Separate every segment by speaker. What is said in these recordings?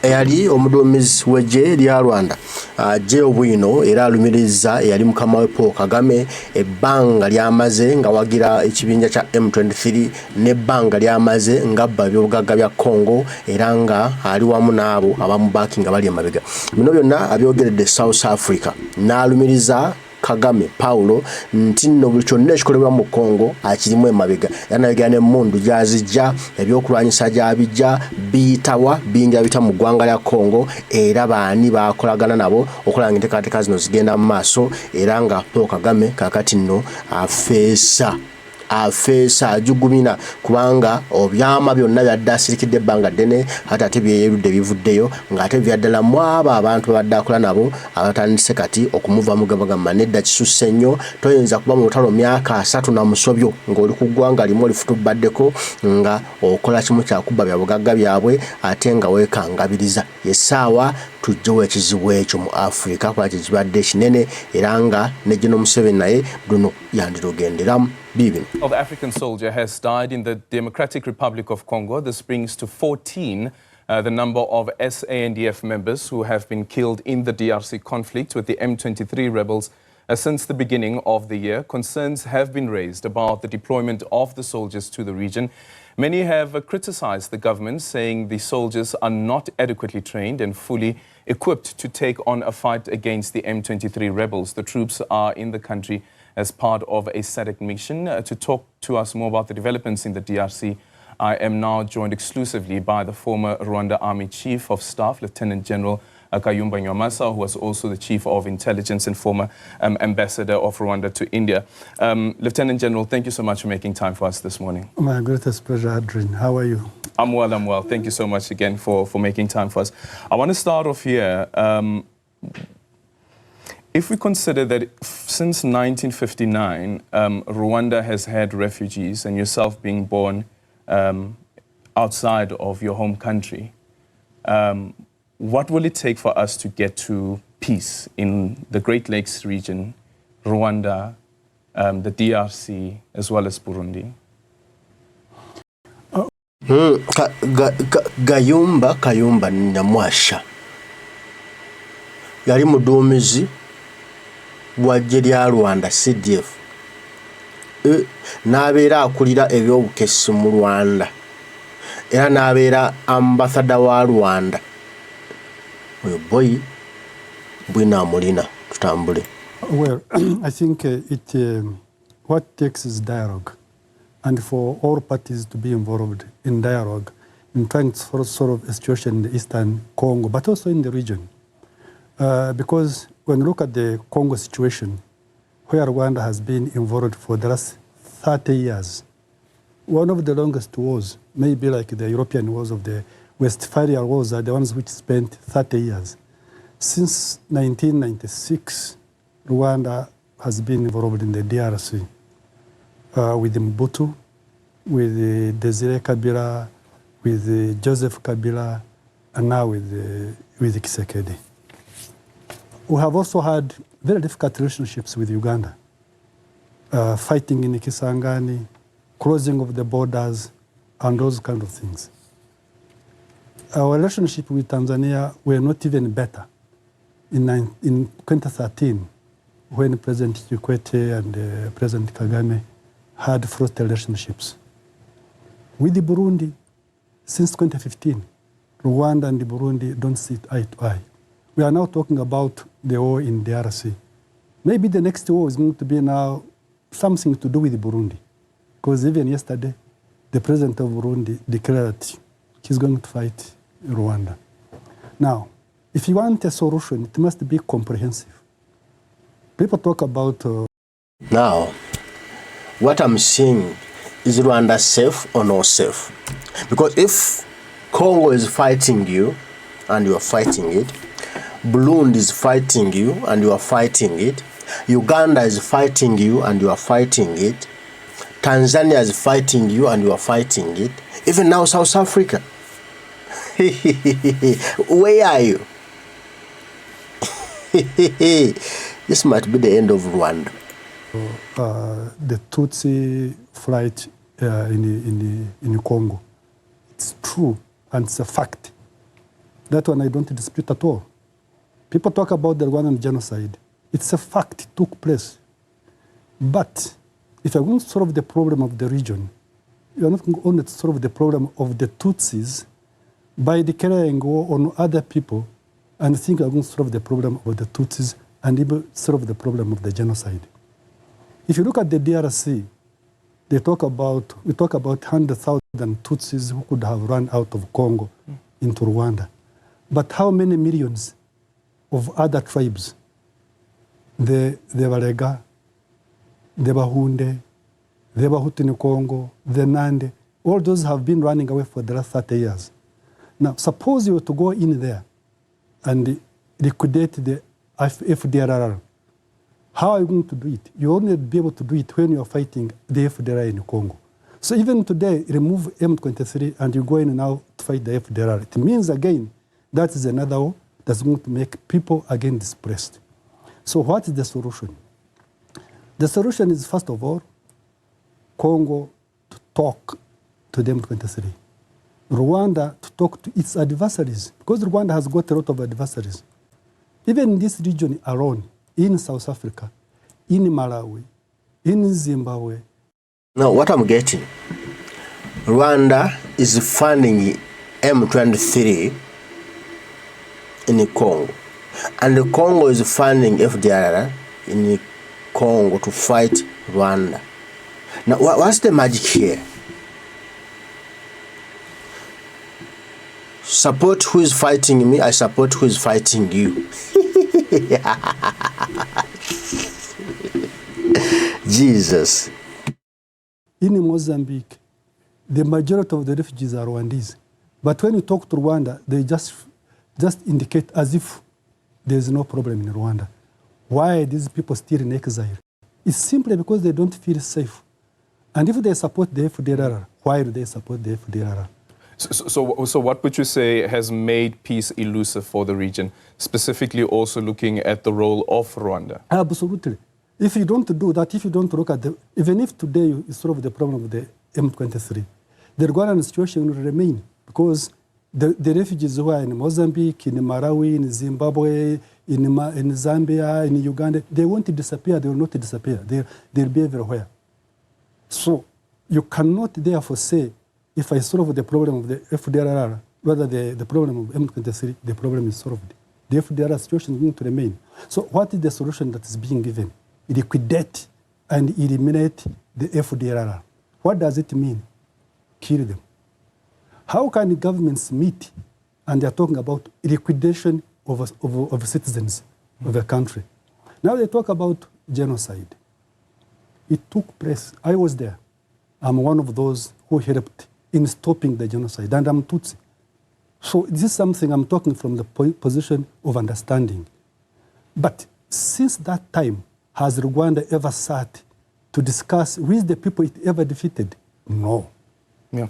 Speaker 1: Eyali omuduumizi w'eggye lya Rwanda je obwino era alumiriza eyali mukama we Paul Kagame ebbanga lyamaze nga wagira ekibinja kya M23 n'ebbanga lyamaze nga abba ebyobugagga bya Congo era nga ali wamu n'abo abamubakinga bali emabega. Bino byonna abyogeredde South Africa n'alumiriza Kagame Paulo nti nno buli kyonna ekikolebwa mu Congo akirimu emabega. Yanayogera n'emmundu gyazijja ebyokulwanyisa gyabijja biyitawa bingi abita mu ggwanga lya Congo era baani bakolagana nabo okulanga enteekateeka zino zigenda mu maaso era nga Paul Kagame kakati nno afeesa ajugumina kubanga obyama byonna byadde asirikidde ebbanga ddene ate ate byeyerudde bivuddeyo ng'ate byaddala mu abo abantu badde akola nabo abatandise kati okumuva mu gabagamba nedda kisusse nnyo toyinza kuba mu lutalo myaka 3 na musobyo ng'oli ku ggwanga limu olifutubaddeko nga okola kimu kyakubba bya bugagga byabwe ate nga weekangabiriza yessaawa tujjewo ekizibu ekyo mu Africa kuba kibadde kinene era nga ne General Museveni naye luno yandirugenderamu.
Speaker 2: Of the African soldier has died in the Democratic Republic of Congo. This brings to 14 the number of SANDF members who have been killed in the DRC conflict with the M23 rebels since the beginning of the year. Concerns have been raised about the deployment of the soldiers to the region. Many have criticized the government, saying the soldiers are not adequately trained and fully equipped to take on a fight against the M23 rebels. The troops are in the country as part of a SADC mission. To talk to us more about the developments in the DRC, I am now joined exclusively by the former Rwanda Army Chief of Staff, Lieutenant General Kayumba Awadeyo, who was also the Chief of Intelligence and former Ambassador of Rwanda to India. Lieutenant General, thank you so much for making time for us this morning.
Speaker 3: My greatest pleasure, Adrian. How are you?
Speaker 2: I'm well. Thank you so much again for making time for us. I want to start off here. If we consider that since 1959, Rwanda has had refugees, and yourself being born outside of your home country, what will it take for us to get to peace in the Great Lakes region, Rwanda, the DRC, as well as Burundi?
Speaker 1: Kayumba Nyamwasha yali muduumizi bw'eggye lya Rwanda CDF n'abeera akulira ebyobukessi mu Rwanda era n'abeera ambassador wa Rwanda. Oyo boy bwina mulina tutambule.
Speaker 3: Well, I think what takes is dialogue, and for all parties to be involved in dialogue in trying to solve a situation in the Eastern Congo, but also in the region. Because when you look at the Congo situation, where Rwanda has been involved for the last 30 years, one of the longest wars, maybe like the European wars of the Westphalia wars, are the ones which spent 30 years. Since 1996, Rwanda has been involved in the DRC with Mobutu, with Desire Kabila, with Joseph Kabila, and now with Kisekedi. We have also had very difficult relationships with Uganda, fighting in Kisangani, closing of the borders, and those kind of things. Our relationship with Tanzania were not even better in 2013, when President Kikwete and President Kagame had fraught relationships. With the Burundi, since 2015, Rwanda and the Burundi don't sit eye to eye. We are now talking about the war in DRC. Maybe the next war is going to be now something to do with Burundi. Because even yesterday, the president of Burundi declared that he's going to fight Rwanda. Now, if you want a solution, it must be comprehensive. People talk about...
Speaker 1: Now, what I'm saying, is Rwanda safe or not safe? Because if Congo is fighting you and you are fighting it, Burundi is fighting you and you are fighting it, Uganda is fighting you and you are fighting it, Tanzania is fighting you and you are fighting it, even now South Africa. Where are you? This might be the end of Rwanda.
Speaker 3: The Tutsi flight in Congo, it's true and it's a fact. That one I don't dispute at all. People talk about the Rwandan genocide. It's a fact, it took place. But if you're going to solve the problem of the region, you're not going to solve the problem of the Tutsis by declaring war on other people and think you're going to solve the problem of the Tutsis and even solve the problem of the genocide. If you look at the DRC, we talk about 100,000 Tutsis who could have run out of Congo into Rwanda. But how many millions of other tribes, the Barega, the Bahunde, the Bahutu in Congo, the Nande, all those have been running away for the last 30 years. Now, suppose you were to go in there and liquidate the FDLR. How are you going to do it? You only be able to do it when you are fighting the FDLR in Congo. So even today, remove M23 and you go in now to fight the FDLR. It means, again, that is another war that's going to make people again displaced. So what is the solution? The solution is, first of all, Congo to talk to the M23. Rwanda to talk to its adversaries, because Rwanda has got a lot of adversaries. Even in this region alone, in South Africa, in Malawi, in Zimbabwe.
Speaker 1: Now, what I'm getting, Rwanda is funding M23 in Congo, and the Congo is funding FDLR in Congo to fight Rwanda. Now, what's the magic here? Support who is fighting me, I support who is fighting you. Jesus.
Speaker 3: In Mozambique, the majority of the refugees are Rwandese. But when you talk to Rwanda, they just indicate as if there's no problem in Rwanda. Why are these people still in exile? It's simply because they don't feel safe. And if they support the FDLR, why do they support the FDLR?
Speaker 2: So what would you say has made peace elusive for the region, specifically also looking at the role of Rwanda?
Speaker 3: Absolutely. If you don't do that, if you don't look at even if today you solve the problem of the M23, the Rwandan situation will remain, because the refugees who are in Mozambique, in Malawi, in Zimbabwe, in Zambia, in Uganda, they won't disappear, they will not disappear, they'll be everywhere. So you cannot therefore say, if I solve the problem of the FDLR, whether the problem of M23, the problem is solved. The FDLR situation is going to remain. So what is the solution that is being given? Liquidate and eliminate the FDLR. What does it mean? Kill them. How can the governments meet and they are talking about liquidation of citizens of a country? Now they talk about genocide. It took place. I was there. I'm one of those who helped in stopping the genocide, and I'm Tutsi. So this is something I'm talking from the position of understanding. But since that time, has Rwanda ever sat to discuss with the people it ever defeated? No.
Speaker 2: Yeah.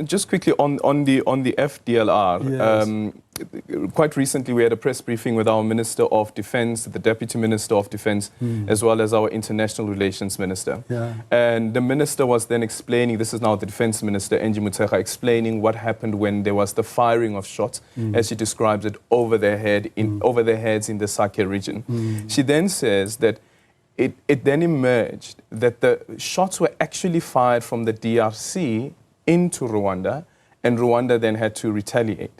Speaker 2: Just quickly on the FDLR,
Speaker 3: yes.
Speaker 2: Quite recently we had a press briefing with our Minister of Defense, the Deputy Minister of Defense, as well as our International Relations Minister.
Speaker 3: Yeah.
Speaker 2: And the Minister was then explaining, this is now the Defense Minister, Enji Muteka, explaining what happened when there was the firing of shots, as she describes it, over their heads in the Sake region. She then says that it then emerged that the shots were actually fired from the DRC into Rwanda, and Rwanda then had to retaliate.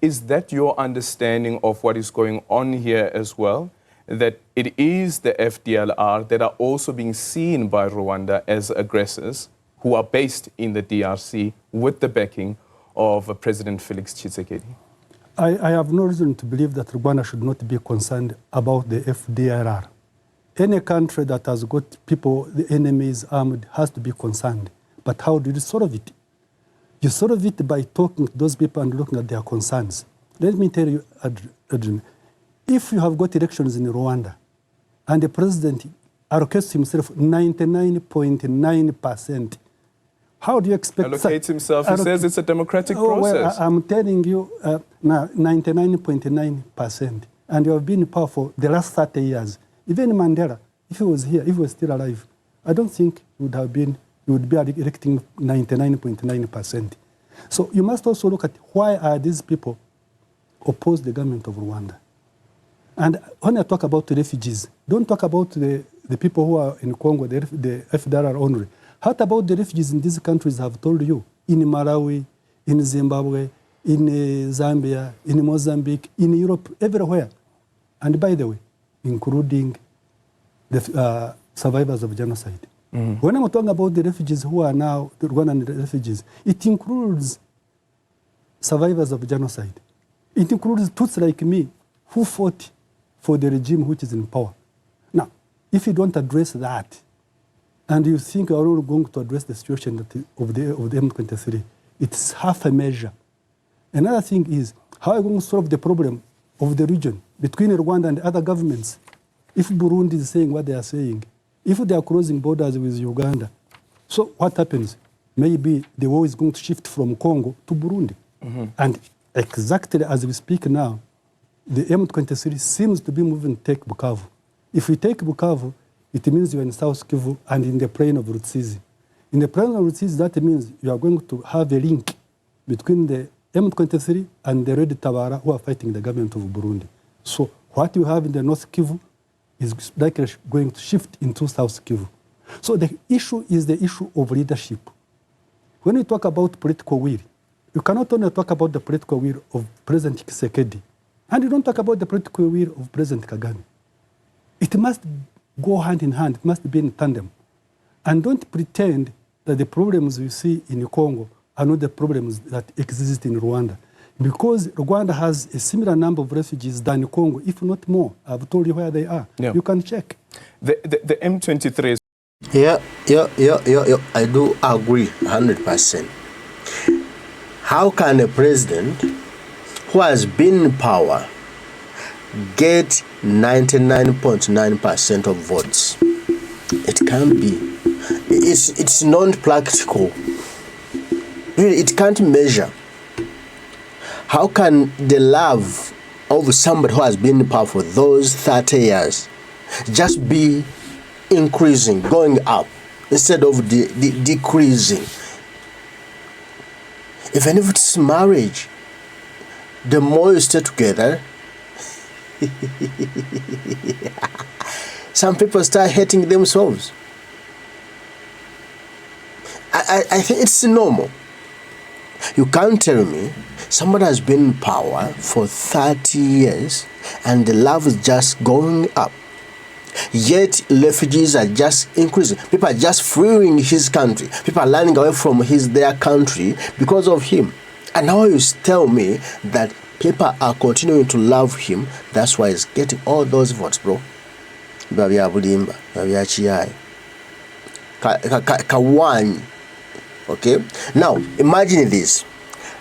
Speaker 2: Is that your understanding of what is going on here as well? That it is the FDLR that are also being seen by Rwanda as aggressors who are based in the DRC with the backing of President Felix Tshisekedi?
Speaker 3: I have no reason to believe that Rwanda should not be concerned about the FDLR. Any country that has got people, the enemies armed, has to be concerned. But how do you solve it? You solve it by talking to those people and looking at their concerns. Let me tell you, Adrian, if you have got elections in Rwanda and the president allocates himself 99.9%, how do you expect...
Speaker 2: Allocates himself, he says it's a democratic process.
Speaker 3: Well, I'm telling you now, 99.9%. And you have been in power for the last 30 years. Even Mandela, if he was here, if he was still alive, I don't think he would be electing 99.9%. So you must also look at why are these people oppose the government of Rwanda. And when I talk about the refugees, don't talk about the people who are in Congo, the FDR only. How about the refugees in these countries I have told you? In Malawi, in Zimbabwe, in Zambia, in Mozambique, in Europe, everywhere. And by the way, including the survivors of genocide. When I'm talking about the refugees who are now the Rwandan refugees, it includes survivors of genocide. It includes Tutsi like me who fought for the regime which is in power. Now, if you don't address that, and you think you are only going to address the situation of the M23, it's half a measure. Another thing is, how are you going to solve the problem of the region between Rwanda and other governments? If Burundi is saying what they are saying, if they are closing borders with Uganda, so what happens? Maybe the war is going to shift from Congo to Burundi. And exactly as we speak now, the M23 seems to be moving to take Bukavu. If we take Bukavu, it means you're in South Kivu and in the plain of Rutsizi. In the plain of Rutsizi, that means you are going to have a link between the M23 and the Red Tabara who are fighting the government of Burundi. So what you have in the North Kivu is likely going to shift into South Kivu. So the issue is the issue of leadership. When we talk about political will, you cannot only talk about the political will of President Tshisekedi, and you don't talk about the political will of President Kagame. It must go hand in hand, it must be in tandem. And don't pretend that the problems you see in Congo are not the problems that exist in Rwanda. Because Rwanda has a similar number of refugees than Congo, if not more. I've told you where they are. Yeah. You can check.
Speaker 2: The M23 is...
Speaker 1: Yeah, I do agree 100%. How can a president who has been in power get 99.9% of votes? It can't be. It's non-practical. It can't measure. How can the love of somebody who has been in power for those 30 years just be increasing, going up, instead of decreasing? Even if it's marriage, the more you stay together, some people start hating themselves. I think it's normal. You can't tell me somebody has been in power for 30 years and the love is just going up. Yet refugees are just increasing. People are just fleeing his country. People are running away from their country because of him. And now you tell me that people are continuing to love him. That's why he's getting all those votes, bro. Okay? Now, imagine this.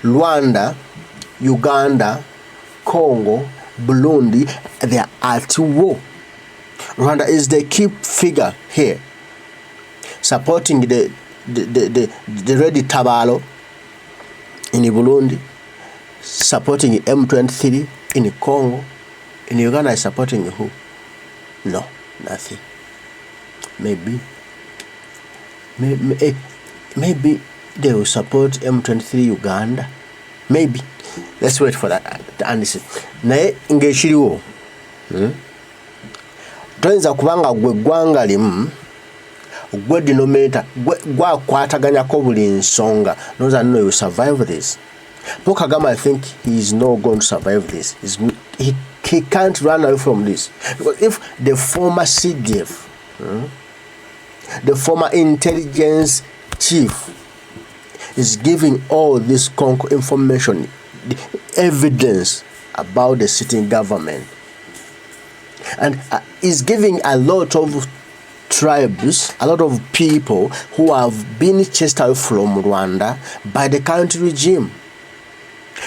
Speaker 1: Rwanda, Uganda, Congo, Burundi, they are at war. Rwanda is the key figure here, supporting the Red Tabaro in Burundi, supporting M23 in Congo. In Uganda is supporting who? No, nothing. Maybe they will support M23 Uganda. Maybe. Let's wait for that answer. Naye ngeshiriwo. Toyinza kubanga gwe gwanga limu gwe denominator gwa kwataganyako buli nsonga. Those are no, you survive this. Paul Kagame, I think he is not going to survive this. He can't run away from this. Because if the former CDF, the former intelligence chief, is giving all this information, the evidence about the sitting government, and is giving a lot of tribes, a lot of people who have been chased out from Rwanda by the country regime.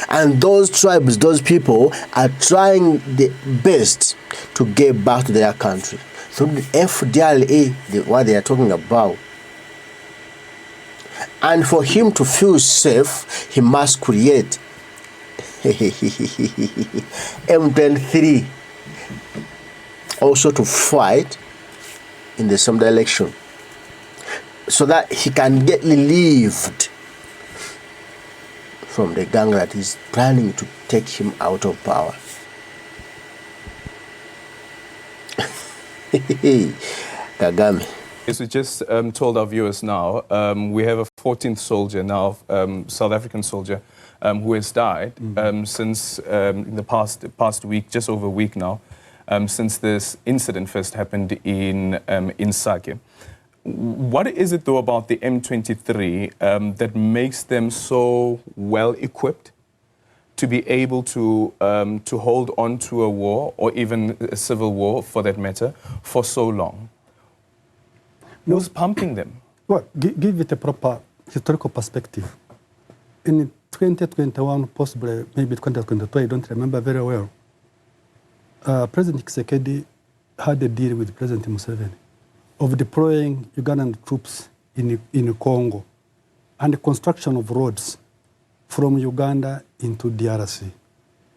Speaker 1: And those tribes, those people are trying the best to get back to their country. So the FDLA, what they are talking about. And for him to feel safe, he must create M23 also to fight in the same election, so that he can get relieved from the gang that is planning to take him out of power. Kagame.
Speaker 2: As we just told our viewers now, we have a 14th soldier now, South African soldier, who has died since in the past week, just over a week now, since this incident first happened in Sake. What is it, though, about the M23 that makes them so well equipped to be able to hold on to a war, or even a civil war for that matter, for so long? Who's pumping them?
Speaker 3: Well, give it a proper historical perspective. In 2021, possibly maybe 2022, I don't remember very well, President Tshisekedi had a deal with President Museveni of deploying Ugandan troops in Congo and the construction of roads from Uganda into DRC.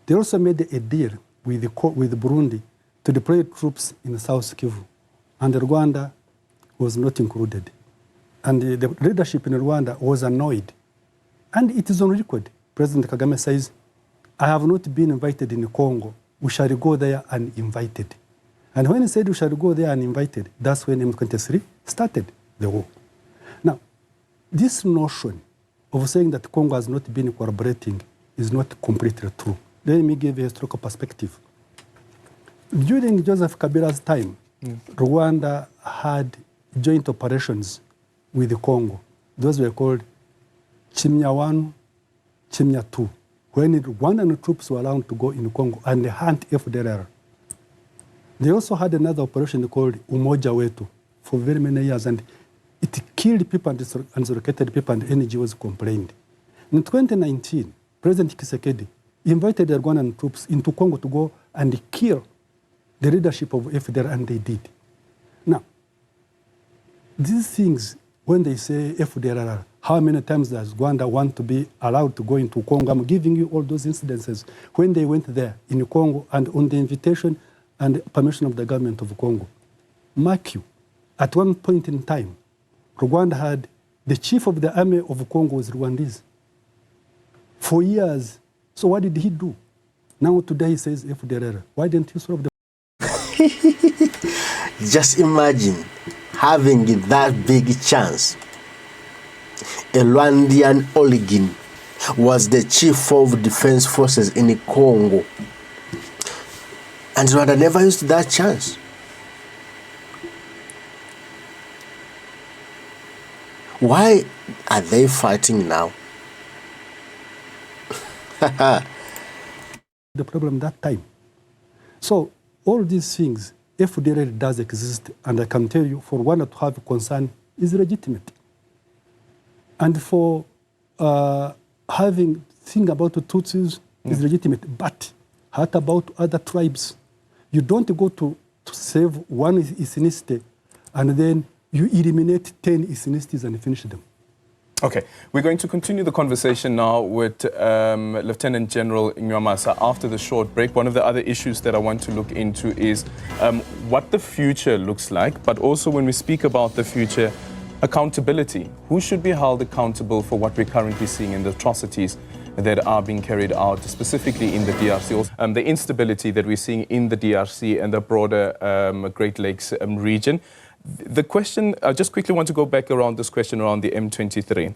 Speaker 3: They also made a deal with Burundi to deploy troops in South Kivu, and Rwanda was not included. And the leadership in Rwanda was annoyed. And it is on record. President Kagame says, I have not been invited in Congo. We shall go there uninvited. And when he said we shall go there uninvited, that's when M23 started the war. Now, this notion of saying that Congo has not been collaborating is not completely true. Let me give a historical perspective. During Joseph Kabila's time, Rwanda had joint operations with the Congo. Those were called Chimya 1, Chimya 2, when Rwandan troops were allowed to go in Congo and hunt FDLR. They also had another operation called Umoja Wetu for very many years, and it killed people and dislocated people, and NGOs complained. In 2019, President Tshisekedi invited the Rwandan troops into Congo to go and kill the leadership of FDLR, and they did. Now, these things, when they say FDLR, how many times does Rwanda want to be allowed to go into Congo? I'm giving you all those incidences when they went there in Congo and on the invitation and permission of the government of Congo. Mark you, at one point in time, Rwanda had the chief of the army of Congo was Rwandese for years. So what did he do? Now today he says FDLR. Why didn't you solve the
Speaker 1: Just imagine having that big chance. A Rwandan oligarch was the chief of defense forces in Congo. And Rwanda never used that chance. Why are they fighting now?
Speaker 3: The problem that time. So all these things, FDLR does exist, and I can tell you, for Rwanda to have concern is legitimate. And for think about the Tutsis is legitimate. But what about other tribes? You don't go to save one ethnicity and then you eliminate 10 ethnicities and finish them.
Speaker 2: Okay, we're going to continue the conversation now with Lieutenant General Nywamasa after the short break. One of the other issues that I want to look into is what the future looks like, but also when we speak about the future, accountability. Who should be held accountable for what we're currently seeing in the atrocities that are being carried out, specifically in the DRC, the instability that we're seeing in the DRC and the broader Great Lakes region. The question, I just quickly want to go back around this question around the M23.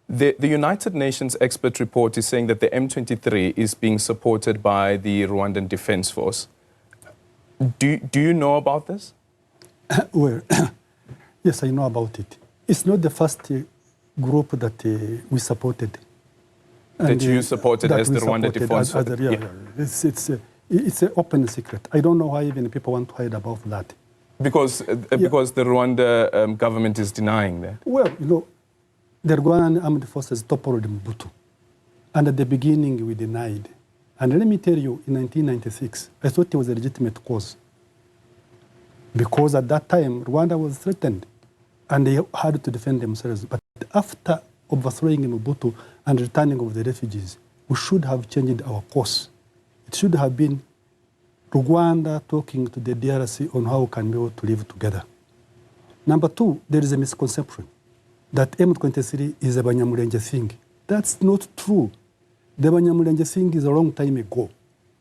Speaker 2: The United Nations expert report is saying that the M23 is being supported by the Rwandan Defense Force. Do you know about this?
Speaker 3: Well, yes, I know about it. It's not the first group that we supported.
Speaker 2: That you supported as the Rwanda Defense Force?
Speaker 3: It's an open secret. I don't know why even people want to hide about that.
Speaker 2: Because the Rwanda government is denying that? Well,
Speaker 3: you know, the Rwandan armed forces toppled Mobutu. And at the beginning, we denied. And let me tell you, in 1996, I thought it was a legitimate cause. Because at that time, Rwanda was threatened. And they had to defend themselves. But after overthrowing Mobutu and returning of the refugees, we should have changed our course. It should have been Rwanda talking to the DRC on how we can be able to live together. Number two, there is a misconception that M23 is a Banyamulenge thing. That's not true. The Banyamulenge thing is a long time ago.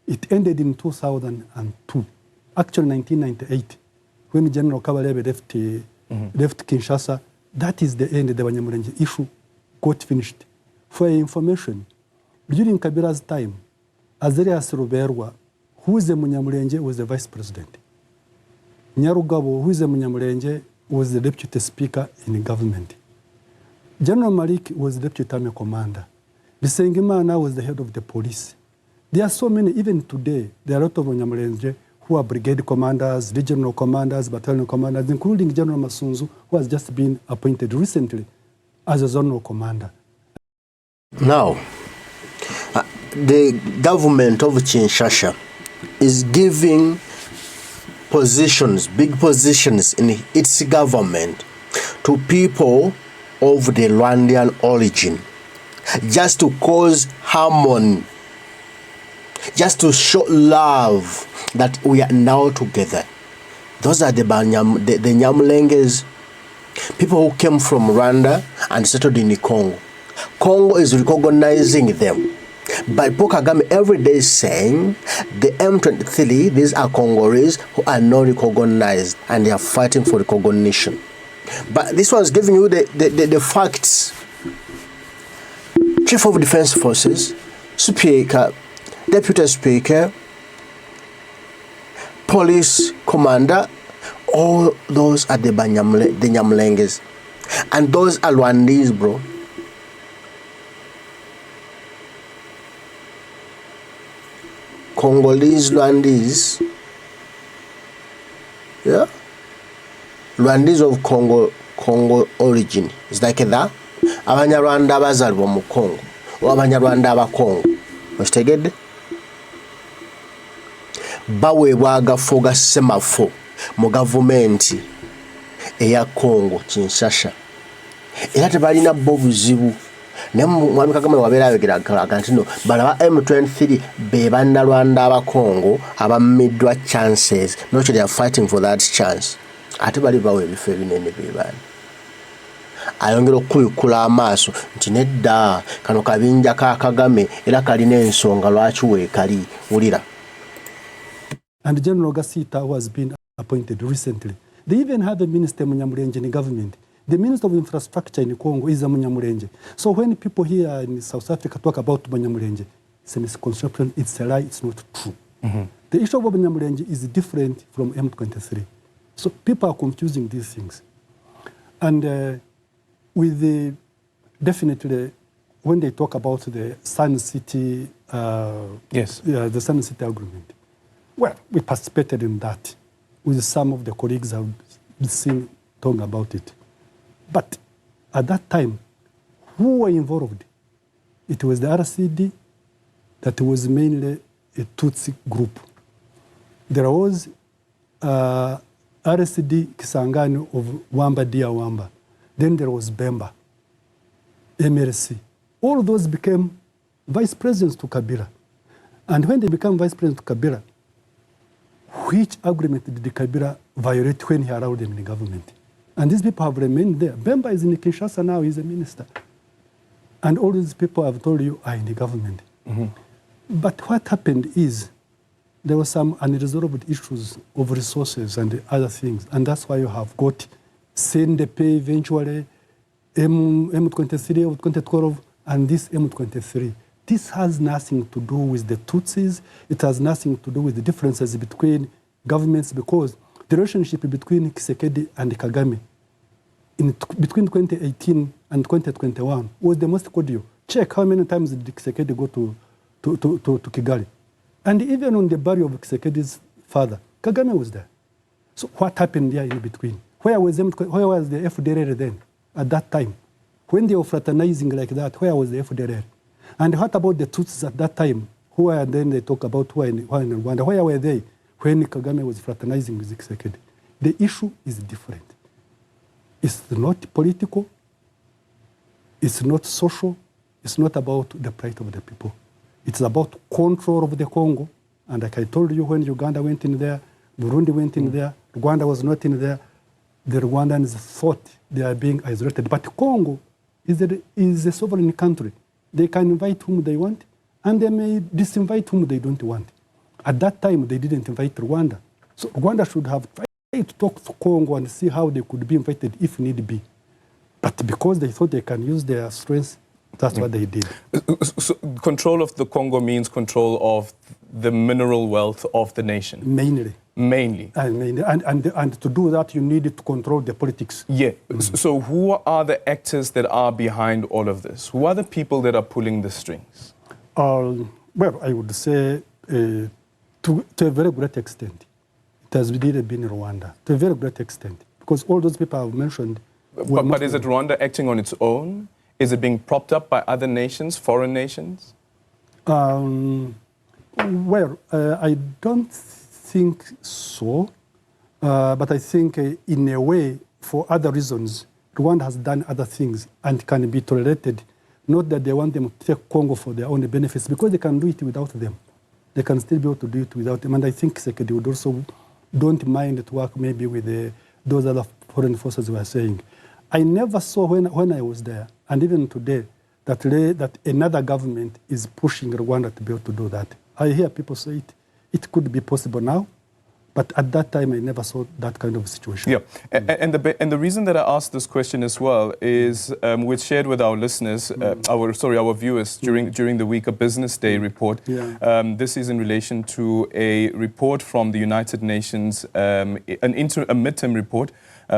Speaker 3: It ended in 2002, actually 1998, when General Kabarebe left Kinshasa. That is the end. The Banyamulenge issue got finished. For your information, during Kabira's time, Azarias Ruberwa, who is the Munyamulenge, was the vice president. Nyarugabo, who is the Munyamulenge, was the deputy speaker in the government. General Malik was the deputy army commander. Bisengimana was the head of the police. There are so many, even today, there are a lot of Munyamulenge who are brigade commanders, regional commanders, battalion commanders, including General Masunzu, who has just been appointed recently as a zonal commander.
Speaker 1: Now, the government of Kinshasa is giving positions, big positions in its government to people of the Rwandan origin, just to cause harmony, just to show love that we are now together. Those are the Nyamulenges, people who came from Rwanda and settled in Congo. Congo is recognizing them. But Paul Kagame every day is saying the M23, these are Congolese who are not recognized and they are fighting for recognition. But this was giving you the facts. Chief of Defense Forces, Speaker, Deputy Speaker, Police Commander, all those are the Nyamulenges. And those are Rwandese, bro. Congolese, Rwandese, yeah, Rwandese of Congo origin. It's like that. Abanyarwanda bazalwa mu Congo, Abanyarwanda aba Congo. Ostegede? Baweebwa agafo ga semafo mu gavumenti eya Congo Kinshasa. Era tebalina bo buzibu. Mwami Kagame wabeera ayogera nti no balaba M23 be bannalwanda aba Congo abammiddwa chances. Not they are fighting for that chance. Ate bali bawe ebifo ebinene bebaani. Ayongera okubikula amaaso nti nedda kano kabinja ka Kagame era kalina ensonga lwaki weekali wulira.
Speaker 3: And General Gasita, who has been appointed recently, they even have a minister Munyamulenje in government. The Minister of Infrastructure in Congo is a Munyamulenje. So when people here in South Africa talk about Munyamulenje, it's a misconception, it's a lie, it's not true. The issue of Munyamulenje is different from M23. So people are confusing these things. And with the, definitely, when they talk about the Sun City, the Sun City agreement, well, we participated in that with some of the colleagues I've seen talking about it. But at that time, who were involved? It was the RCD that was mainly a Tutsi group. There was RCD Kisangani of Wamba Dia Wamba. Then there was Bemba, MLC. All of those became vice presidents to Kabila. And when they became vice presidents to Kabila, which agreement did Kabila violate when he allowed them in the government? And these people have remained there. Bemba is in Kinshasa now, he's a minister. And all these people I've told you are in the government. But what happened is there were some unresolved issues of resources and other things. And that's why you have got CNDP eventually, M23 of 2012, and this M23. This has nothing to do with the Tutsis. It has nothing to do with the differences between governments, because the relationship between Tshisekedi and Kagame between 2018 and 2021 was the most cordial. Check how many times did Tshisekedi go to Kigali. And even on the burial of Tshisekedi's father, Kagame was there. So what happened there in between? Where was the FDLR then at that time? When they were fraternizing like that, where was the FDLR? And what about the Tutsis at that time? Who are then they talk about who are in Rwanda? Where were they when Kagame was fraternizing with Tshisekedi? The issue is different. It's not political. It's not social. It's not about the plight of the people. It's about control of the Congo. And like I told you, when Uganda went in there, Burundi went in there, Rwanda was not in there, the Rwandans thought they are being isolated. But Congo is a sovereign country. They can invite whom they want, and they may disinvite whom they don't want. At that time, they didn't invite Rwanda. So Rwanda should have tried to talk to Congo and see how they could be invited if need be. But because they thought they can use their strengths, that's what they did.
Speaker 2: So control of the Congo means control of the mineral wealth of the nation?
Speaker 3: Mainly.
Speaker 2: Mainly.
Speaker 3: And to do that, you need to control the politics.
Speaker 2: Yeah. So who are the actors that are behind all of this? Who are the people that are pulling the strings?
Speaker 3: Well, I would say to a very great extent, it has really been Rwanda, to a very great extent. Because all those people I've mentioned...
Speaker 2: But is it Rwanda acting on its own? Is it being propped up by other nations, foreign nations?
Speaker 3: I don't think so. But I think in a way, for other reasons, Rwanda has done other things and can be tolerated. Not that they want them to take Congo for their own benefits, because they can do it without them. They can still be able to do it without them. And I think Sekedi would also don't mind to work maybe with those other foreign forces we are saying. I never saw when I was there, and even today, that another government is pushing Rwanda to be able to do that. I hear people say it could be possible now, but at that time I never saw that kind of situation.
Speaker 2: Yeah, and the reason that I asked this question as well is we shared with our listeners, our viewers during the week a Business Day report. Yeah. This is in relation to a report from the United Nations, a midterm report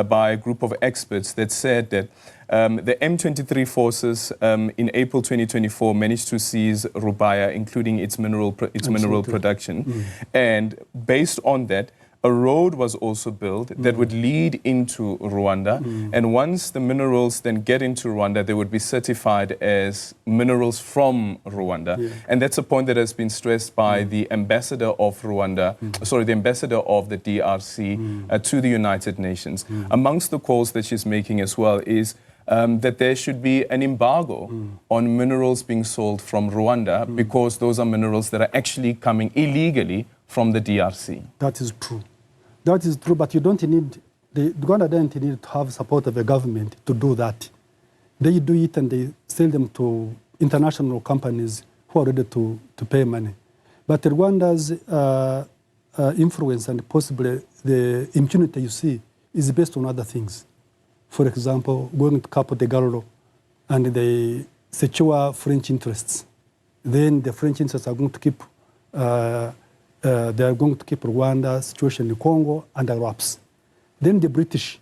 Speaker 2: by a group of experts that said that the M23 forces in April 2024 managed to seize Rubaya, including its mineral production. And based on that, a road was also built that would lead into Rwanda. And once the minerals then get into Rwanda, they would be certified as minerals from Rwanda. Yeah. And that's a point that has been stressed by the ambassador of Rwanda, the ambassador of the DRC to the United Nations. Amongst the calls that she's making as well is that there should be an embargo on minerals being sold from Rwanda because those are minerals that are actually coming illegally from the DRC.
Speaker 3: That is true. That is true, but you don't need, Rwanda doesn't need to have support of the government to do that. They do it and they sell them to international companies who are ready to pay money. But Rwanda's influence and possibly the impunity you see is based on other things. For example, going to Capo de Gallo and they secure French interests. Then the French interests are going to keep Rwanda's situation in Congo under wraps. Then the British,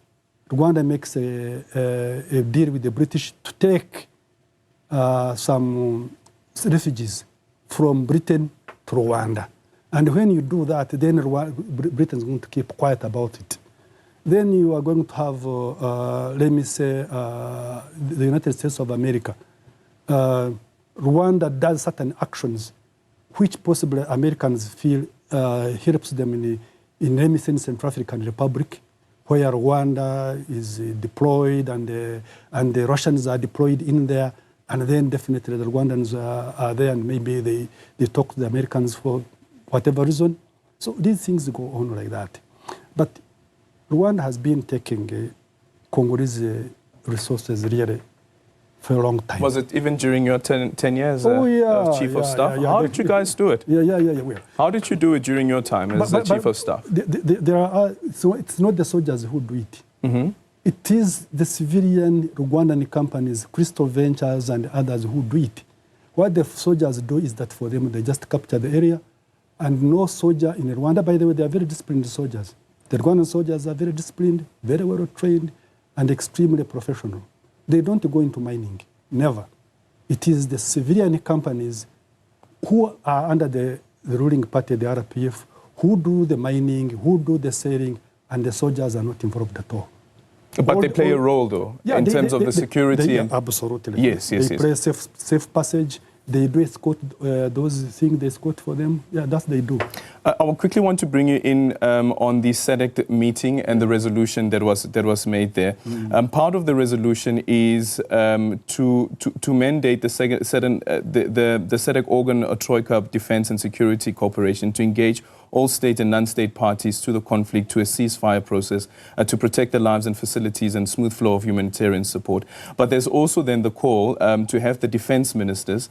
Speaker 3: Rwanda makes a deal with the British to take some refugees from Britain to Rwanda. And when you do that, then Britain is going to keep quiet about it. Then you are going to have, let me say, the United States of America. Rwanda does certain actions which possibly Americans feel helps them in let me say, Central African Republic, where Rwanda is deployed and the Russians are deployed in there, and then definitely the Rwandans are there, and maybe they talk to the Americans for whatever reason. So these things go on like that. But Rwanda has been taking Congolese resources really for a long time. Was it even during your 10 years as Chief of Staff? How did you guys do it? Yeah. How did you do it during your time as the Chief of Staff? So it's not the soldiers who do it. It is the civilian Rwandan companies, Crystal Ventures and others who do it. What the soldiers do is that for them, they just capture the area, and no soldier in Rwanda, by the way, they are very disciplined soldiers. The Rwandan soldiers are very disciplined, very well trained, and extremely professional. They don't go into mining, never. It is the civilian companies who are under the ruling party, the RPF, who do the mining, who do the selling, and the soldiers are not involved at all. But they play a role, though, in terms of the security. Absolutely. Yes. They play safe passage. They do escort those things, they escort for them. Yeah, that's they do. I will quickly want to bring you in on the SADC meeting and the resolution that was made there. Part of the resolution is to mandate the SADC organ, Troika Defense and Security Cooperation, to engage
Speaker 2: all state and non-state parties to the conflict to a ceasefire process to protect the lives and facilities and smooth flow of humanitarian support. But there's also then the call to have the defense ministers,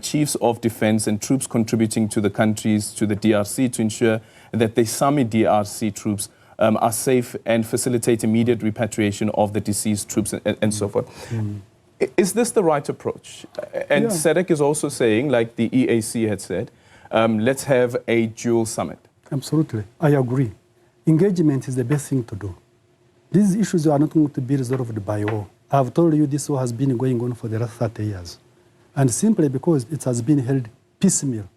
Speaker 2: chiefs of defense and troops contributing to the countries, to the DRC, to ensure that the SAMI DRC troops are safe and facilitate immediate repatriation of the deceased troops and so forth. Is this the right approach? And SADC is also saying, like the EAC had said, let's have a dual summit.
Speaker 3: Absolutely. I agree. Engagement is the best thing to do. These issues are not going to be resolved by war. I've told you this war has been going on for the last 30 years. And simply because it has been held piecemeal.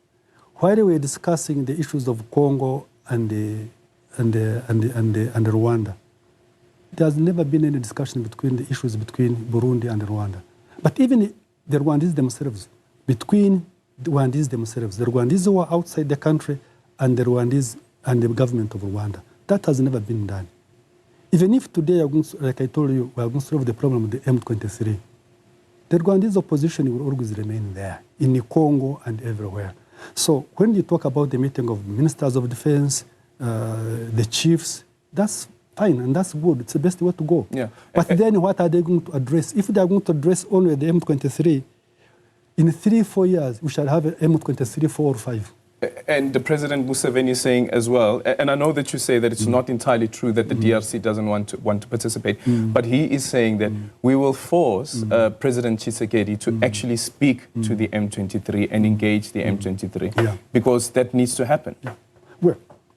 Speaker 3: While we're discussing the issues of Congo and Rwanda, there has never been any discussion between the issues between Burundi and Rwanda. But even the Rwandese themselves, between the Rwandese who are outside the country and the Rwandese and the government of Rwanda, that has never been done. Even if today, like I told you, we are going to solve the problem of the M23, the Rwandese opposition will always remain there, in Congo and everywhere. So when you talk about the meeting of ministers of defense, the chiefs, that's fine and that's good. It's the best way to go.
Speaker 2: Yeah.
Speaker 3: But then what are they going to address? If they are going to address only the M23, in 3-4 years, we shall have an M23 4 or 5.
Speaker 2: And the President Museveni is saying as well, and I know that you say that it's not entirely true that the DRC doesn't want to participate, but he is saying that we will force President Tshisekedi to actually speak to the M23 and engage the M23, because that needs to happen.
Speaker 3: Yeah. Well,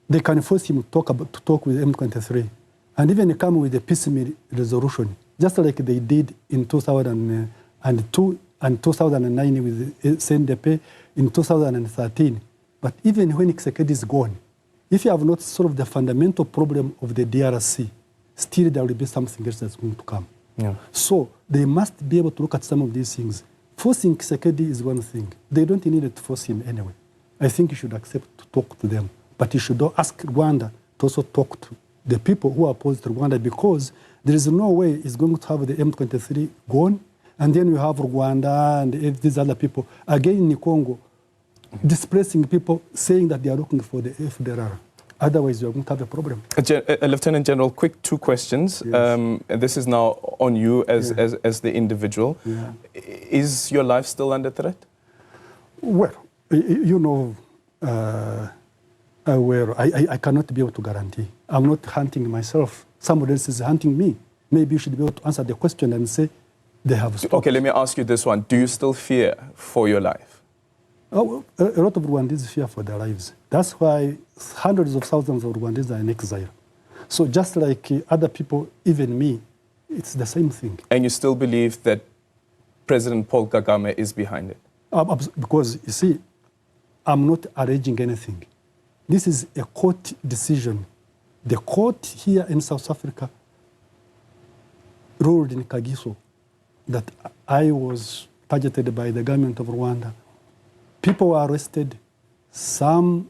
Speaker 3: they can force him to talk with M23 and even come with a piecemeal resolution, just like they did in 2002 and 2009 with CNDP, in 2013. But even when Tshisekedi is gone, if you have not solved the fundamental problem of the DRC, still there will be something else that's going to come.
Speaker 2: Yeah.
Speaker 3: So they must be able to look at some of these things. Forcing Tshisekedi is one thing. They don't need to force him anyway. I think you should accept to talk to them. But you should ask Rwanda to also talk to the people who are opposed to Rwanda, because there is no way it's going to have the M23 gone, and then you have Rwanda and these other people, again in Congo, displacing people, saying that they are looking for the FDLR. Otherwise, you are going to have a problem.
Speaker 2: Lieutenant General, quick 2 questions.
Speaker 3: Yes.
Speaker 2: This is now on you as the individual.
Speaker 3: Yeah.
Speaker 2: Is your life still under threat?
Speaker 3: Well, you know, I cannot be able to guarantee. I'm not hunting myself. Somebody else is hunting me. Maybe you should be able to answer the question and say they have stopped.
Speaker 2: Okay, let me ask you this one. Do you still fear for your life?
Speaker 3: Oh, a lot of Rwandese fear for their lives. That's why hundreds of thousands of Rwandese are in exile. So just like other people, even me, it's the same thing.
Speaker 2: And you still believe that President Paul Kagame is behind it?
Speaker 3: Because, you see, I'm not alleging anything. This is a court decision. The court here in South Africa ruled in Kagiso that I was targeted by the government of Rwanda. People were arrested, some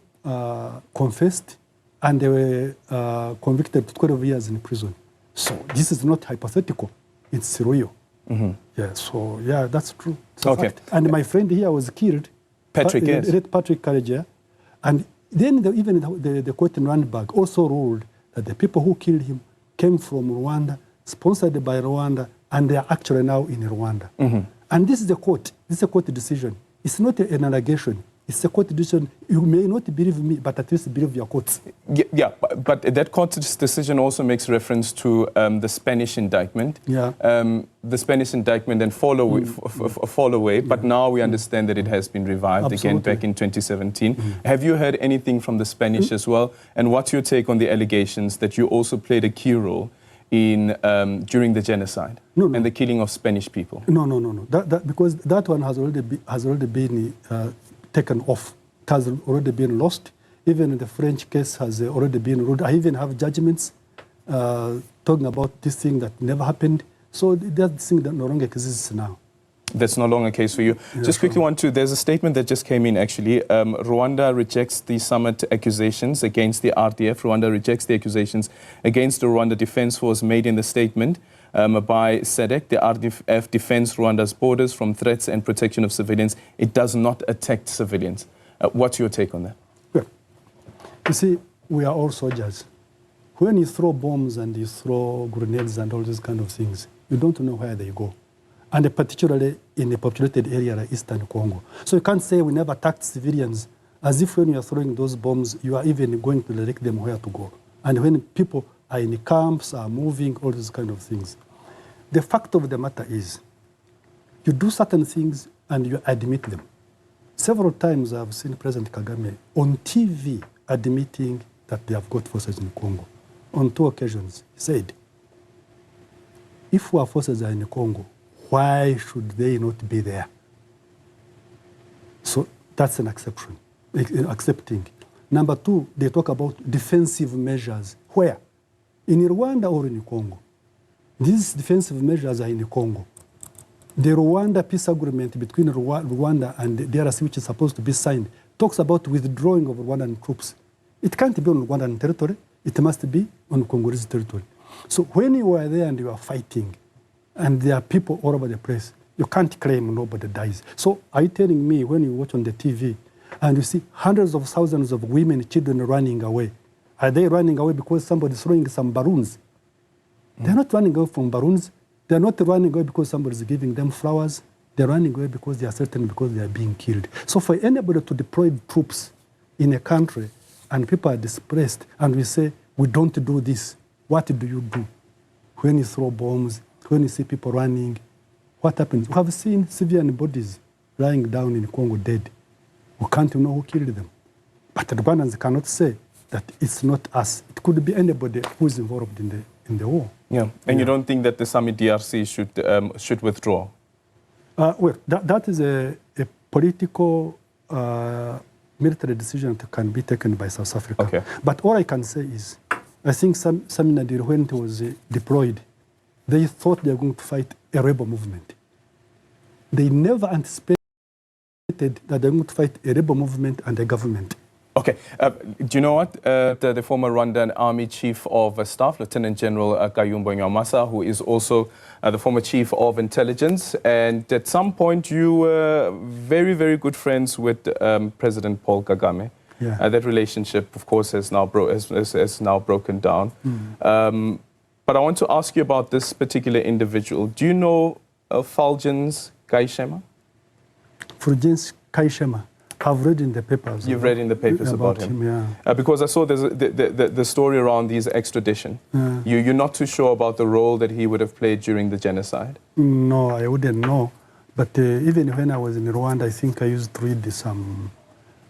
Speaker 3: confessed, and they were convicted to 12 years in prison. So this is not hypothetical, it's real. Yeah, so yeah, that's true.
Speaker 2: Okay.
Speaker 3: And my friend here was killed.
Speaker 2: Patrick, yes.
Speaker 3: Patrick Karegeya. And then even the court in Rwanda also ruled that the people who killed him came from Rwanda, sponsored by Rwanda, and they are actually now in Rwanda. And this is the court. This is a court decision. It's not an allegation. It's a court decision. You may not believe me, but at least believe your courts.
Speaker 2: Yeah, but that court decision also makes reference to the Spanish indictment.
Speaker 3: Yeah.
Speaker 2: The Spanish indictment and fall away, but now we understand that it has been revived again back in 2017. Have you heard anything from the Spanish as well? And what's your take on the allegations that you also played a key role in during the genocide and the killing of Spanish people?
Speaker 3: No. Because that one has already been taken off. It has already been lost. Even the French case has already been ruled. I even have judgments talking about this thing that never happened. So that thing that no longer exists now.
Speaker 2: That's no longer a case for you. Yeah, just quickly there's a statement that just came in actually. Rwanda rejects the summit accusations against the RDF. Rwanda rejects the accusations against the Rwanda Defense Force made in the statement by SADC. The RDF defends Rwanda's borders from threats and protection of civilians. It does not attack civilians. What's your take on that?
Speaker 3: Well, You see, we are all soldiers. When you throw bombs and you throw grenades and all these kind of things, you don't know where they go. And particularly in a populated area like Eastern Congo. So you can't say we never attacked civilians, as if when you are throwing those bombs, you are even going to direct them where to go. And when people are in camps, are moving, all these kind of things. The fact of the matter is, you do certain things and you admit them. Several times I've seen President Kagame on TV admitting that they have got forces in Congo. On 2 occasions, he said, if our forces are in Congo, why should they not be there? So that's an exception, accepting. Number 2, they talk about defensive measures. Where? In Rwanda or in Congo? These defensive measures are in Congo. The Rwanda peace agreement between Rwanda and the DRC, which is supposed to be signed, talks about withdrawing of Rwandan troops. It can't be on Rwandan territory. It must be on Congolese territory. So when you are there and you are fighting, and there are people all over the place, you can't claim nobody dies. So are you telling me when you watch on the TV and you see hundreds of thousands of women, children running away, are they running away because somebody's throwing some balloons? They're not running away from balloons. They're not running away because somebody's giving them flowers. They're running away because they are certain because they are being killed. So for anybody to deploy troops in a country and people are displaced and we say, we don't do this, what do you do? When you throw bombs, when you see people running, what happens? We have seen civilian bodies lying down in Congo dead. We can't know who killed them. But the Rwandans cannot say that it's not us. It could be anybody who is involved in the war.
Speaker 2: Yeah, and you don't think that the summit DRC should withdraw?
Speaker 3: Well, that is a political military decision that can be taken by South Africa.
Speaker 2: Okay.
Speaker 3: But all I can say is, I think Nadir, when it was deployed, they thought they were going to fight a rebel movement. They never anticipated that they were going to fight a rebel movement and a government.
Speaker 2: Okay. Do you know what? The former Rwandan Army Chief of Staff, Lieutenant General Kayumba Awadeyo, who is also the former Chief of Intelligence, and at some point you were very, very good friends with President Paul Kagame.
Speaker 3: Yeah.
Speaker 2: That relationship, of course, has now broken down. Mm. But I want to ask you about this particular individual. Do you know Fulgence Kayishema?
Speaker 3: Fulgence Kayishema. I've read in the papers.
Speaker 2: You've read in the papers about him?
Speaker 3: Yeah.
Speaker 2: Because I saw the story around his extradition. Yeah. You're not too sure about the role that he would have played during the genocide?
Speaker 3: No, I wouldn't know. But even when I was in Rwanda, I think I used to read some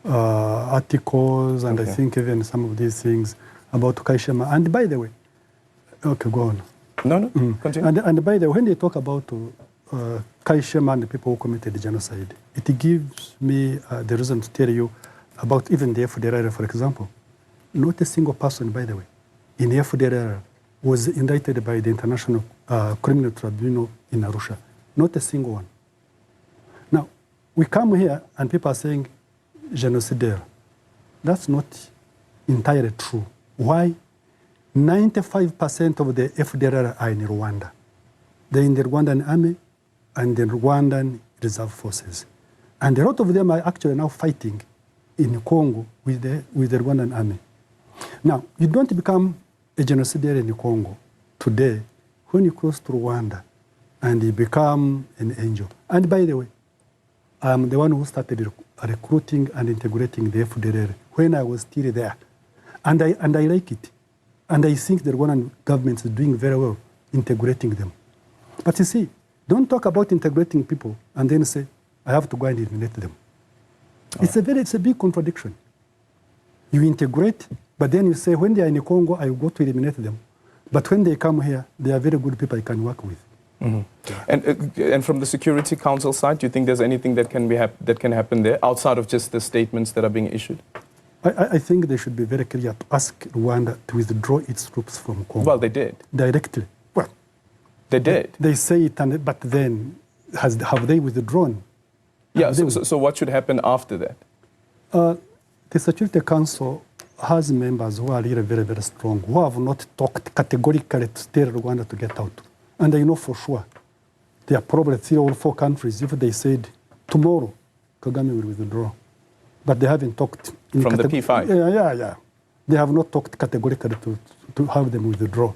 Speaker 3: articles, and okay. I think even some of these things about Kayishema. And by the way, okay, go on.
Speaker 2: No, continue.
Speaker 3: And by the way, when they talk about Kayishema and the people who committed the genocide, it gives me the reason to tell you about even the FDLR, for example. Not a single person, by the way, in the FDLR was indicted by the International Criminal Tribunal in Arusha. Not a single one. Now, we come here and people are saying genocidaire. That's not entirely true. Why? 95% of the FDLR are in Rwanda. They're in the Rwandan army and the Rwandan reserve forces. And a lot of them are actually now fighting in Congo with the Rwandan army. Now, you don't become a genocidaire in Congo today when you cross to Rwanda and you become an angel. And by the way, I'm the one who started recruiting and integrating the FDLR when I was still there. And I like it. And I think the Rwandan government is doing very well integrating them. But you see, don't talk about integrating people and then say, I have to go and eliminate them. Oh. It's a big contradiction. You integrate, but then you say, when they are in Congo, I will go to eliminate them. But when they come here, they are very good people I can work with.
Speaker 2: Mm-hmm. Yeah. And from the Security Council side, do you think there's anything that can happen there outside of just the statements that are being issued?
Speaker 3: I think they should be very clear to ask Rwanda to withdraw its troops from Congo.
Speaker 2: Well, they did.
Speaker 3: Directly. Well,
Speaker 2: they did.
Speaker 3: They say it, but then have they withdrawn?
Speaker 2: Yeah, so what should happen after that?
Speaker 3: The Security Council has members who are really very, very strong, who have not talked categorically to tell Rwanda to get out. And I know for sure there are probably 3 or 4 countries, if they said tomorrow Kagame will withdraw. But they haven't talked.
Speaker 2: From the P5?
Speaker 3: Yeah. they have not talked categorically to have them withdraw.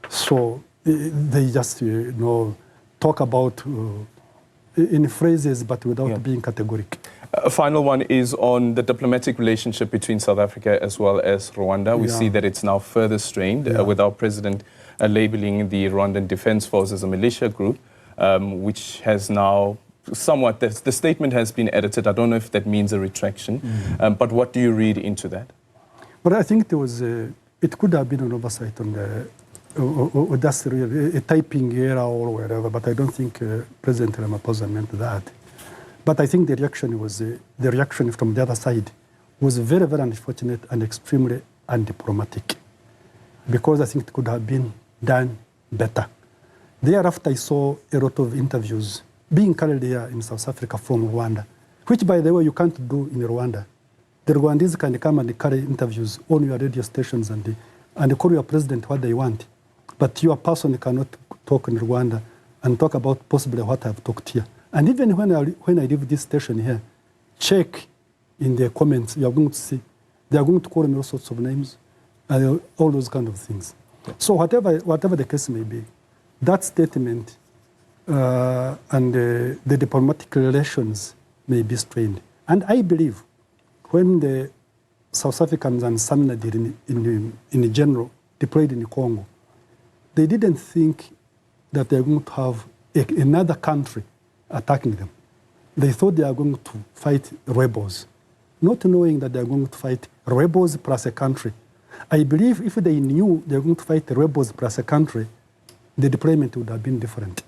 Speaker 3: So they just talk about in phrases but without being categoric.
Speaker 2: A final one is on the diplomatic relationship between South Africa as well as Rwanda. We see that it's now further strained with our president labeling the Rwandan Defense Force as a militia group, which has now somewhat, the statement has been edited. I don't know if that means a retraction, but what do you read into that?
Speaker 3: But I think it could have been an oversight on or that's a typing error or whatever, but I don't think President Ramaphosa meant that. But I think the reaction from the other side was very, very unfortunate and extremely undiplomatic, because I think it could have been done better. Thereafter, I saw a lot of interviews being carried here in South Africa from Rwanda, which, by the way, you can't do in Rwanda. The Rwandese can come and carry interviews on your radio stations and call your president what they want. But your person cannot talk in Rwanda and talk about possibly what I've talked here. And even when I leave this station here, check in the comments, you are going to see, they are going to call me all sorts of names, all those kind of things. So whatever the case may be, that statement and the diplomatic relations may be strained. And I believe when the South Africans and Samina did in general deployed in Congo, they didn't think that they're going to have another country attacking them. They thought they are going to fight rebels, not knowing that they're going to fight rebels plus a country. I believe if they knew they're going to fight rebels plus a country, the deployment would have been different.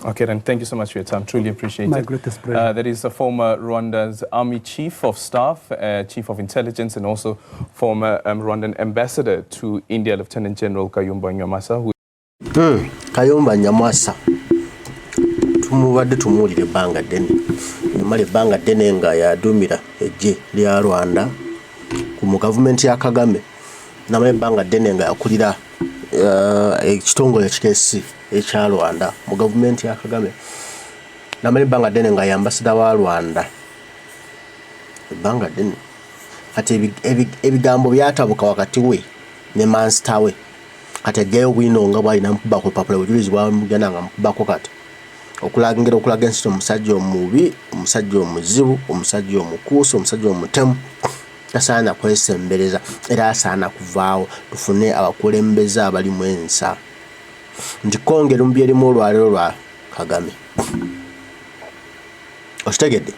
Speaker 2: Okay, then thank you so much for your time. Truly appreciate it.
Speaker 3: My greatest pleasure.
Speaker 2: That is a former Rwanda's Army Chief of Staff, Chief of Intelligence, and also former Rwandan Ambassador to India, Lieutenant General Kayumba Nyamwasa.
Speaker 1: Kayumba Nyamwasa. Tumuwadde tumuwulire ebbanga ddene. Emala ebbanga ddene nga yadumira eggye lya Rwanda mu gavumenti ya Kagame. Namala ebbanga ddene nga yakulira ekitongole ekikesi ekya Rwanda mu gavumenti ya Kagame. Namala ebbanga ddene nga yambasada wa Rwanda. Ebbanga ddene. Kati ebigambo byatabuka wakati we ne mansita we. Kati ajjayo bwino nga bwali namukuba ku lupapula bujulizi bwamugenda nga mukubako kati. Okulaga ensi omusajja omubi, omusajja omuzibu, omusajja omukuusi, omusajja omutemu. Tasaana kwesembereza era asaana kuvaawo tufune abakulembeze abali mu ensa. Nti Congo erumbi erimu olwaleero lwa Kagame. Okitegedde?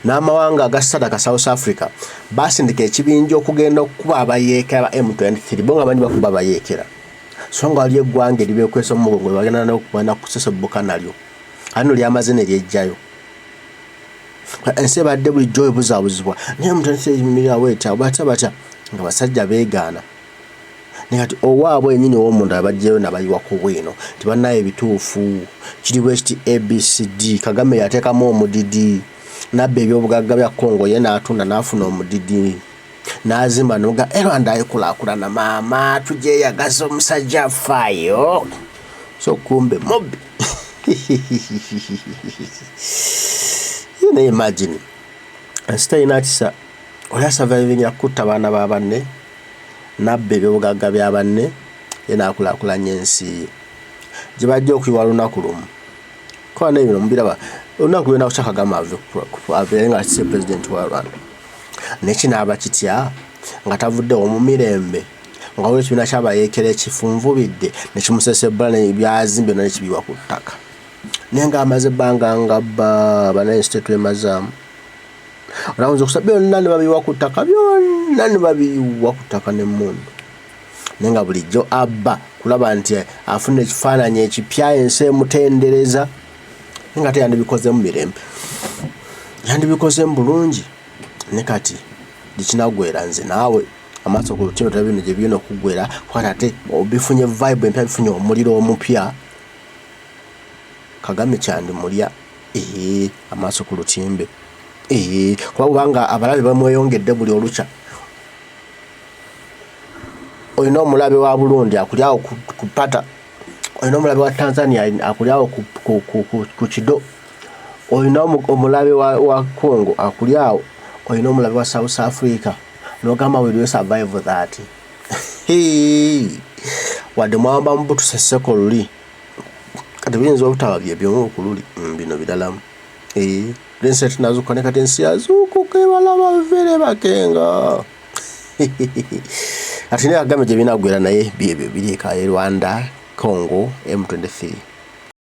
Speaker 1: N'amawanga agasadaka South Africa basindika ekibinja okugenda okukuba abayeekera ba M23 bo nga bandi bakuba abayeekera. So nga wali eggwanga eribeekwesa mu mugongo bagenda n'okubana kusesebbuka nalyo. Ano lyamaze ne lyejjayo. Ensi ebadde bulijjo ebuzaabuzibwa naye M23 eyimirira bwetya batya nga basajja beegaana. Naye kati owaabwe ennyini w'omunda abajjayo n'abayiwako bwino tibanayo ebituufu kiri bwe kiti ABCD Kagame yateekamu omudidi nabba ebyobugagga bya Congo ye n'atunda n'afuna omudidi n'azimba n'oga Rwanda ayikulaakulana maama tugyeyagaza omusajja afaayo so kumbe mobi. You know, imagine. Stay natisa. Oya surviving ya kutta bana ba banne. Nabbe ebyobugagga bya banne. Yena akulakulanya ensi. Gye bajja okuyiwa lunaku lumu. Kwa nebino mbiraba. Olunaku lwenda kuca Kagame ave nga akise president wa Rwanda. Nekinaaba kitya nga tavuddewo mu mirembe. Nga waliwo ekibiina ky'abayeekera ekifunvubidde nekimusesebbula n'ebyazimbe n'ekibiwa ku ttaka. Naye nga amaze ebbanga nga bba banaye state emazaamu. Olawunza okusa byonna ne babiyiwa ku ttaka byonna ne babiyiwa ku ttaka n'emmundu. Naye nga bulijjo abba kulaba nti afuna ekifaananyi ekipya ensi emutendereza. Naye nga teyandibikoze mu mirembe. Yandibikoze mu bulungi. Ne kati dikinagwera nze naawe amaaso ku lutino tabino gye birina okuggwera kwata ate obifunye vibe empya bifunye omuliro omupya. Kagame kyandi mulya amaaso ku lutimbe kubanga abalabe bamweyongedde buli olukya. Olina omulabe wa Burundi akulyawo ku pata, olina omulabe wa Tanzania akulyawo ku kido, olina omulabe wa Congo akulyawo, olina omulabe wa South Africa nogamba will survive that. Wadde mwamba mbutu seseko luli kati biyinza obutaba byebyomu okululi bino bidalamu Vincent nazuko ne kati ensi yazuukuka ebalaba bavere bakenga ati ne Kagame gye binagwera naye byebyo biri eka Rwanda Congo M23